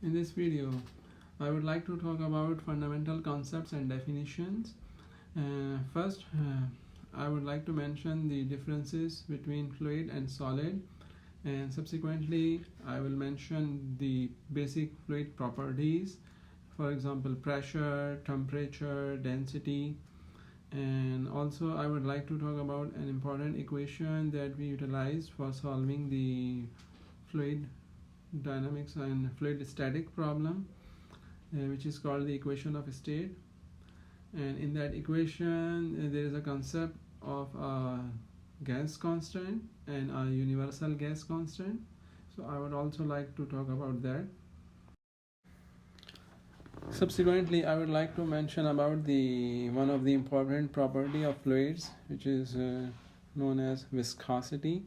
In this video, I would like to talk about fundamental concepts and definitions. First, I would like to mention the differences between fluid and solid, and subsequently I will mention the basic fluid properties, for example pressure, temperature, density, and also I would like to talk about an important equation that we utilize for solving the fluid dynamics and fluid static problem, which is called the equation of state. And in that equation there is a concept of a gas constant and a universal gas constant, so I would also like to talk about that. Subsequently, I would like to mention about the one of the important property of fluids, which is known as viscosity.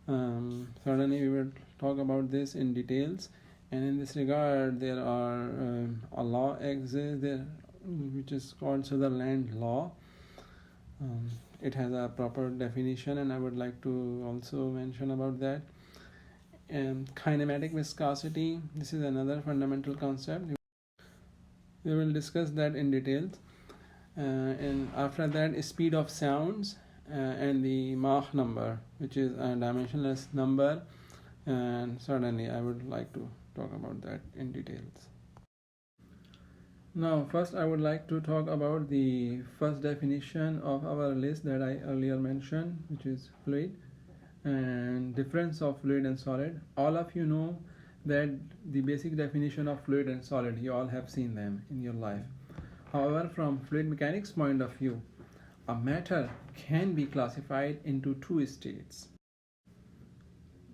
Certainly we will talk about this in details, and in this regard there are a law exists there which is called Sutherland law. It has a proper definition, and I would like to also mention about that. And kinematic viscosity, this is another fundamental concept. We will discuss that in details. And after that, speed of sounds and the Mach number, which is a dimensionless number, and certainly I would like to talk about that in details. Now first I would like to talk about the first definition of our list that I earlier mentioned, which is fluid, and difference of fluid and solid. All of you know that the basic definition of fluid and solid, you all have seen them in your life. However, from fluid mechanics point of view, a matter can be classified into two states,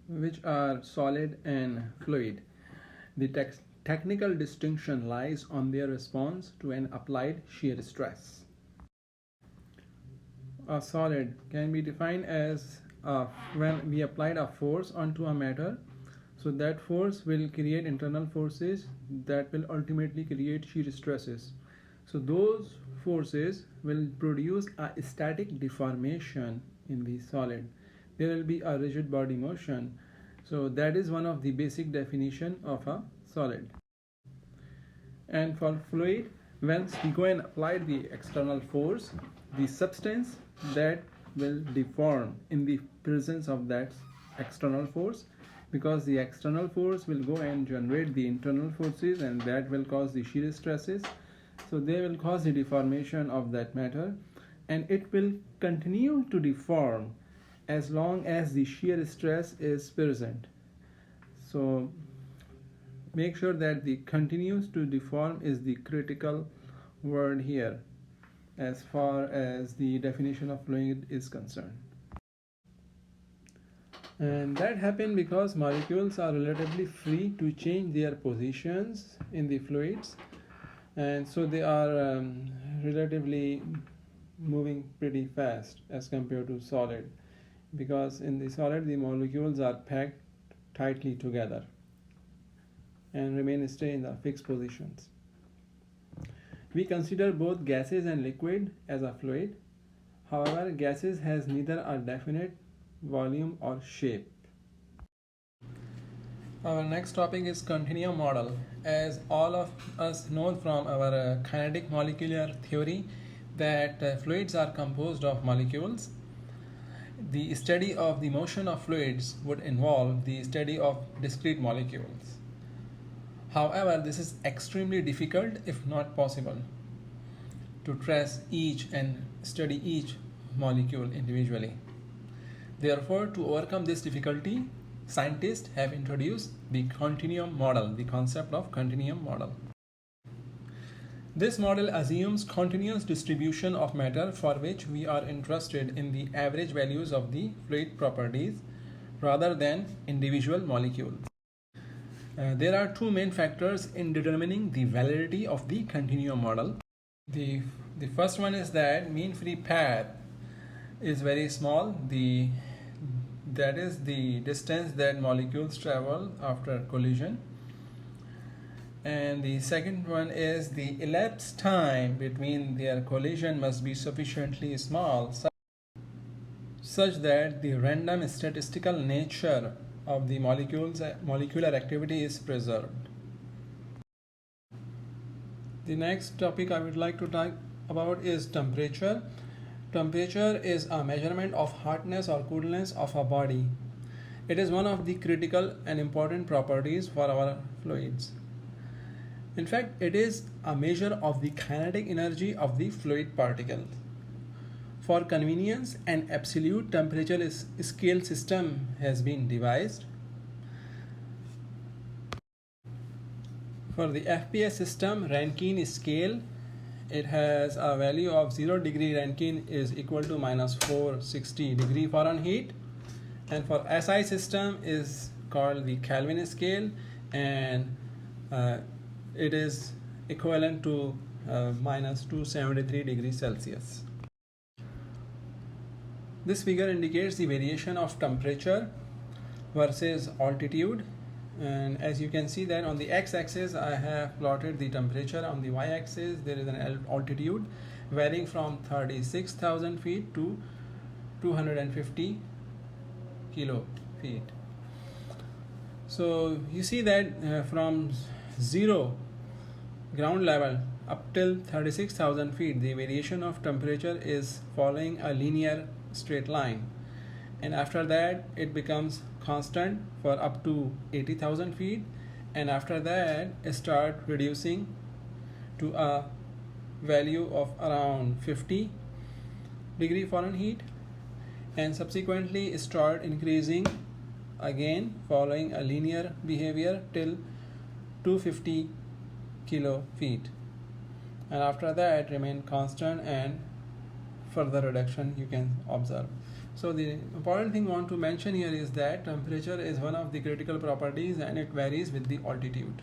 which are solid and fluid. The technical distinction lies on their response to an applied shear stress. A solid can be defined as when we applied a force onto a matter, so that force will create internal forces that will ultimately create shear stresses. So those forces will produce a static deformation in the solid. There will be a rigid body motion. So that is one of the basic definition of a solid. And for fluid, once we go and apply the external force, the substance that will deform in the presence of that external force, because the external force will go and generate the internal forces, and that will cause the shear stresses. So they will cause the deformation of that matter, and it will continue to deform as long as the shear stress is present. So make sure that the continues to deform is the critical word here as far as the definition of fluid is concerned. And that happens because molecules are relatively free to change their positions in the fluids, and so they are relatively moving pretty fast as compared to solid, because in the solid the molecules are packed tightly together and stay in the fixed positions. We consider both gases and liquid as a fluid. However, gases has neither a definite volume or shape. Our next topic is continuum model. As all of us know from our kinetic molecular theory that fluids are composed of molecules, the study of the motion of fluids would involve the study of discrete molecules. However, this is extremely difficult, if not possible, to trace each and study each molecule individually. Therefore, to overcome this difficulty, scientists have introduced the continuum model, the concept of continuum model. This model assumes continuous distribution of matter for which we are interested in the average values of the fluid properties rather than individual molecules. There are two main factors in determining the validity of the continuum model. The first one is that mean free path is very small. That is the distance that molecules travel after collision. And the second one is the elapsed time between their collision must be sufficiently small such that the random statistical nature of the molecular activity is preserved. The next topic I would like to talk about is temperature. Temperature is a measurement of hotness or coolness of a body. It is one of the critical and important properties for our fluids. In fact, it is a measure of the kinetic energy of the fluid particle. For convenience, an absolute temperature scale system has been devised. For the FPS system, Rankine scale, it has a value of 0 degree Rankine is equal to minus 460 degree Fahrenheit. And for SI system is called the Kelvin scale, and it is equivalent to minus 273 degrees Celsius. This figure indicates the variation of temperature versus altitude. And as you can see that on the x-axis I have plotted the temperature, on the y-axis there is an altitude varying from 36,000 feet to 250 kilo feet. So you see that from zero ground level up till 36,000 feet, the variation of temperature is following a linear straight line, and after that it becomes constant for up to 80,000 feet, and after that it start reducing to a value of around 50 degree Fahrenheit, and subsequently start increasing again following a linear behavior till 250 kilo feet, and after that remain constant and further reduction you can observe. So the important thing I want to mention here is that temperature is one of the critical properties and it varies with the altitude.